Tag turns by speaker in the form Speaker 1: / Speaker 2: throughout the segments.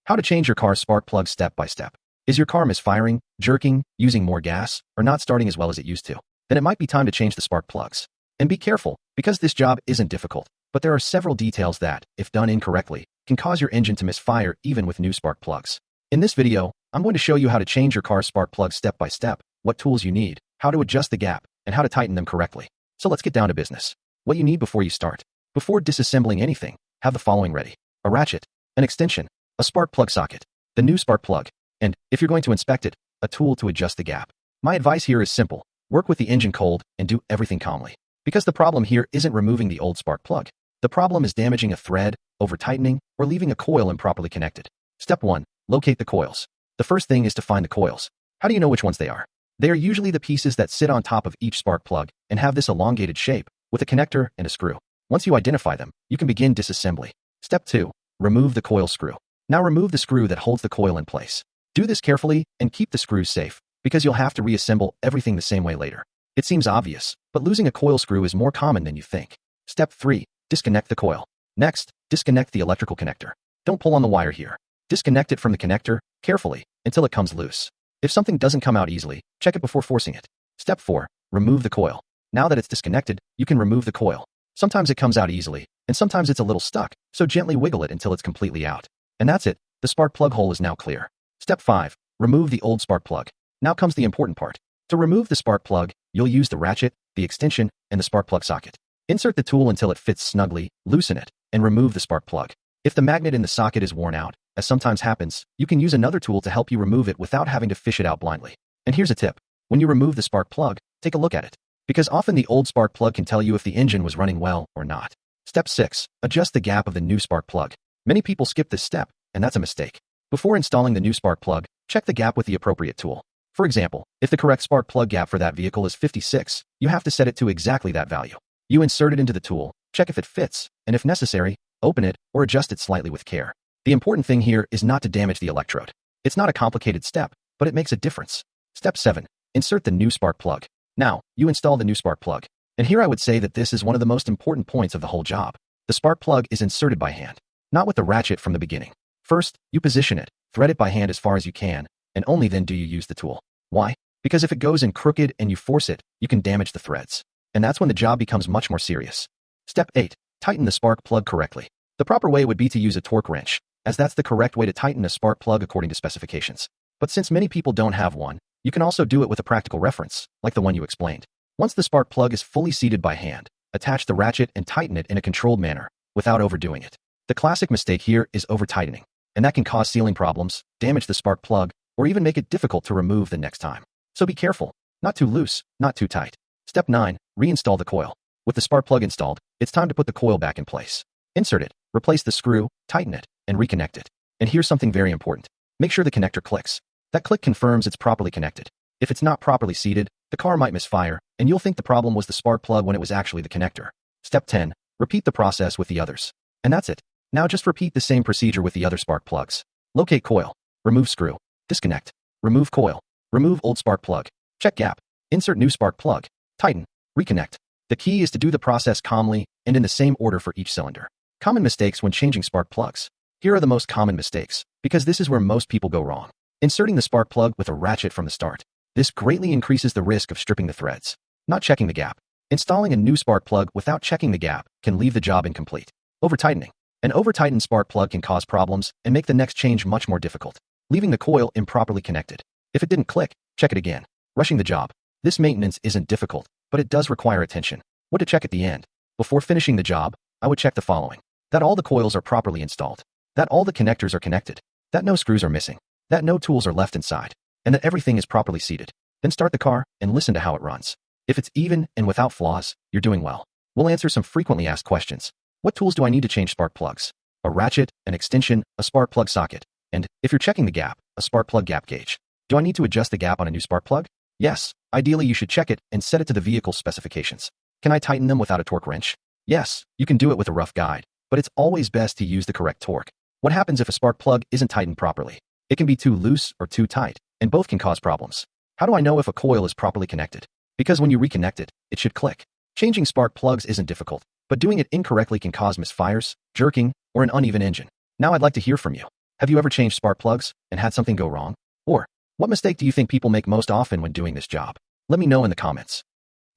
Speaker 1: How to change your car's spark plug step by step. Is your car misfiring, jerking, using more gas, or not starting as well as it used to? Then it might be time to change the spark plugs. And be careful, because this job isn't difficult, but there are several details that, if done incorrectly, can cause your engine to misfire even with new spark plugs. In this video, I'm going to show you how to change your car's spark plug step by step, what tools you need, how to adjust the gap, and how to tighten them correctly. So let's get down to business. What you need before you start. Before disassembling anything, have the following ready: a ratchet, an extension, a spark plug socket, the new spark plug, and, if you're going to inspect it, a tool to adjust the gap. My advice here is simple: work with the engine cold and do everything calmly. Because the problem here isn't removing the old spark plug. The problem is damaging a thread, over-tightening, or leaving a coil improperly connected. Step 1. Locate the coils. The first thing is to find the coils. How do you know which ones they are? They are usually the pieces that sit on top of each spark plug and have this elongated shape, with a connector and a screw. Once you identify them, you can begin disassembly. Step 2. Remove the coil screw. Now remove the screw that holds the coil in place. Do this carefully and keep the screws safe, because you'll have to reassemble everything the same way later. It seems obvious, but losing a coil screw is more common than you think. Step 3. Disconnect the coil. Next, disconnect the electrical connector. Don't pull on the wire here. Disconnect it from the connector, carefully, until it comes loose. If something doesn't come out easily, check it before forcing it. Step 4. Remove the coil. Now that it's disconnected, you can remove the coil. Sometimes it comes out easily, and sometimes it's a little stuck, so gently wiggle it until it's completely out. And that's it. The spark plug hole is now clear. Step 5. Remove the old spark plug. Now comes the important part. To remove the spark plug, you'll use the ratchet, the extension, and the spark plug socket. Insert the tool until it fits snugly, loosen it, and remove the spark plug. If the magnet in the socket is worn out, as sometimes happens, you can use another tool to help you remove it without having to fish it out blindly. And here's a tip. When you remove the spark plug, take a look at it, because often the old spark plug can tell you if the engine was running well or not. Step 6. Adjust the gap of the new spark plug. Many people skip this step, and that's a mistake. Before installing the new spark plug, check the gap with the appropriate tool. For example, if the correct spark plug gap for that vehicle is 56, you have to set it to exactly that value. You insert it into the tool, check if it fits, and if necessary, open it or adjust it slightly with care. The important thing here is not to damage the electrode. It's not a complicated step, but it makes a difference. Step 7. Insert the new spark plug. Now, you install the new spark plug. And here I would say that this is one of the most important points of the whole job. The spark plug is inserted by hand, not with the ratchet from the beginning. First, you position it, thread it by hand as far as you can, and only then do you use the tool. Why? Because if it goes in crooked and you force it, you can damage the threads. And that's when the job becomes much more serious. Step 8. Tighten the spark plug correctly. The proper way would be to use a torque wrench, as that's the correct way to tighten a spark plug according to specifications. But since many people don't have one, you can also do it with a practical reference, like the one you explained. Once the spark plug is fully seated by hand, attach the ratchet and tighten it in a controlled manner, without overdoing it. The classic mistake here is over-tightening, and that can cause sealing problems, damage the spark plug, or even make it difficult to remove the next time. So be careful. Not too loose, not too tight. Step 9. Reinstall the coil. With the spark plug installed, it's time to put the coil back in place. Insert it, replace the screw, tighten it, and reconnect it. And here's something very important. Make sure the connector clicks. That click confirms it's properly connected. If it's not properly seated, the car might misfire, and you'll think the problem was the spark plug when it was actually the connector. Step 10. Repeat the process with the others. And that's it. Now just repeat the same procedure with the other spark plugs. Locate coil. Remove screw. Disconnect. Remove coil. Remove old spark plug. Check gap. Insert new spark plug. Tighten. Reconnect. The key is to do the process calmly and in the same order for each cylinder. Common mistakes when changing spark plugs. Here are the most common mistakes, because this is where most people go wrong. Inserting the spark plug with a ratchet from the start. This greatly increases the risk of stripping the threads. Not checking the gap. Installing a new spark plug without checking the gap can leave the job incomplete. Over-tightening. An over-tightened spark plug can cause problems and make the next change much more difficult. Leaving the coil improperly connected. If it didn't click, check it again. Rushing the job. This maintenance isn't difficult, but it does require attention. What to check at the end? Before finishing the job, I would check the following. That all the coils are properly installed. That all the connectors are connected. That no screws are missing. That no tools are left inside. And that everything is properly seated. Then start the car and listen to how it runs. If it's even and without flaws, you're doing well. We'll answer some frequently asked questions. What tools do I need to change spark plugs? A ratchet, an extension, a spark plug socket. And, if you're checking the gap, a spark plug gap gauge. Do I need to adjust the gap on a new spark plug? Yes. Ideally, you should check it and set it to the vehicle's specifications. Can I tighten them without a torque wrench? Yes, you can do it with a rough guide, but it's always best to use the correct torque. What happens if a spark plug isn't tightened properly? It can be too loose or too tight, and both can cause problems. How do I know if a coil is properly connected? Because when you reconnect it, it should click. Changing spark plugs isn't difficult, but doing it incorrectly can cause misfires, jerking, or an uneven engine. Now I'd like to hear from you. Have you ever changed spark plugs and had something go wrong? Or, what mistake do you think people make most often when doing this job? Let me know in the comments.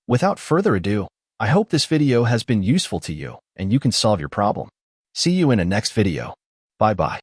Speaker 1: Without further ado, I hope this video has been useful to you and you can solve your problem. See you in a next video. Bye-bye.